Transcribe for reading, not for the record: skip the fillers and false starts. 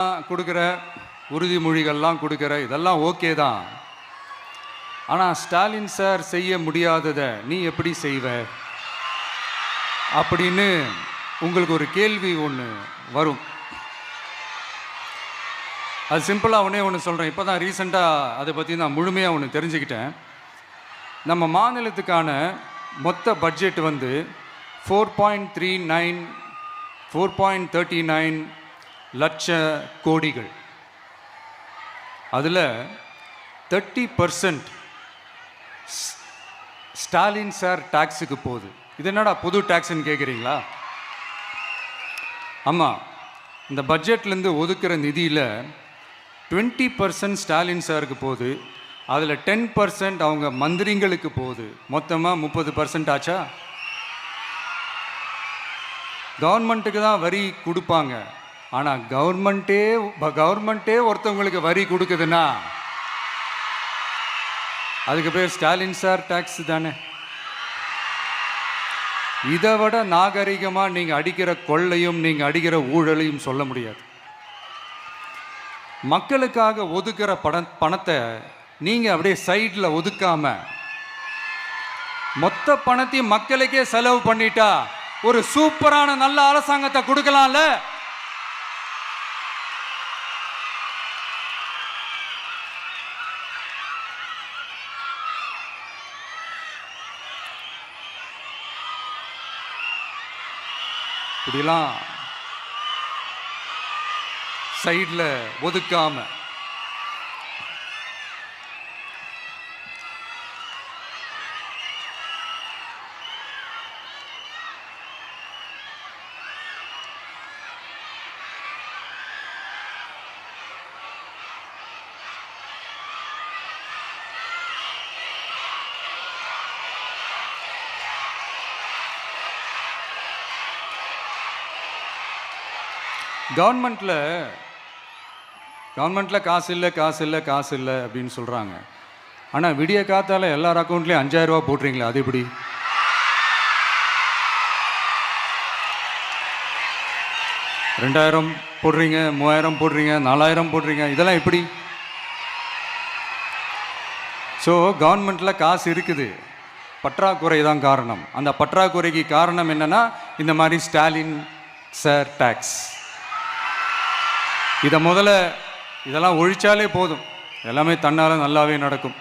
கொடுக்குற உறுதிமொழிகள்லாம் கொடுக்குற இதெல்லாம் ஓகே தான். ஆனால் ஸ்டாலின் சார் செய்ய முடியாததை நீ எப்படி செய்வ அப்படின்னு உங்களுக்கு ஒரு கேள்வி ஒன்று வரும். அது சிம்பிளாக ஒன்று சொல்கிறேன். இப்போ தான் ரீசெண்டாக அதை பற்றி நான் முழுமையாக ஒன்று தெரிஞ்சுக்கிட்டேன். நம்ம மாநிலத்துக்கான மொத்த பட்ஜெட் வந்து 4.39 லட்ச கோடிகள். அதில் 30% ஸ்டாலின் சார் டாக்ஸுக்கு போகுது. இது என்னடா புது டாக்ஸ்ன்னு கேட்குறீங்களா? ஆமாம், இந்த பட்ஜெட்லேருந்து ஒதுக்குற நிதியில் 20% ஸ்டாலின் சாருக்கு போகுது. அதில் 10% அவங்க மந்திரிங்களுக்கு போகுது. மொத்தமாக 30% ஆச்சா? கவர்மெண்ட்டுக்கு தான் வரி கொடுப்பாங்க. ஆனால் கவர்மெண்ட்டே ஒருத்தவங்களுக்கு வரி கொடுக்குதுன்னா அதுக்கு பேர் ஸ்டாலின் சார் டாக்ஸ் தானே. இதை விட நாகரிகமாக நீங்கள் அடிக்கிற கொள்ளையும் நீங்கள் அடிக்கிற ஊழலையும் சொல்ல முடியாது. மக்களுக்காக ஒதுக்குற பணத்தை நீங்கள் அப்படியே சைடில் ஒதுக்காம மொத்த பணத்தையும் மக்களுக்கே செலவு பண்ணிட்டா ஒரு சூப்பரான நல்ல அரசாங்கத்தை கொடுக்கலாம்ல. இப்படிலாம் சைடில் ஒதுக்காம கவர்மெண்ட்டில் காசு இல்லை அப்படின்னு சொல்கிறாங்க. ஆனால் விடிய காத்தால எல்லார் அக்கௌண்ட்லேயும் 5000 ரூபா போட்டுறீங்களா? அது எப்படி? $2000 போடுறீங்க, 3000 போடுறீங்க, 4000 போடுறீங்க, இதெல்லாம் எப்படி? ஸோ கவர்மெண்ட்டில் காசு இருக்குது, பற்றாக்குறை தான் காரணம். அந்த பற்றாக்குறைக்கு காரணம் என்னென்னா இந்த மாதிரி ஸ்டாலின் சார் டாக்ஸ். இதெல்லாம் ஒழிச்சாலே போதும், எல்லாமே தன்னால் நல்லாவே நடக்கும்.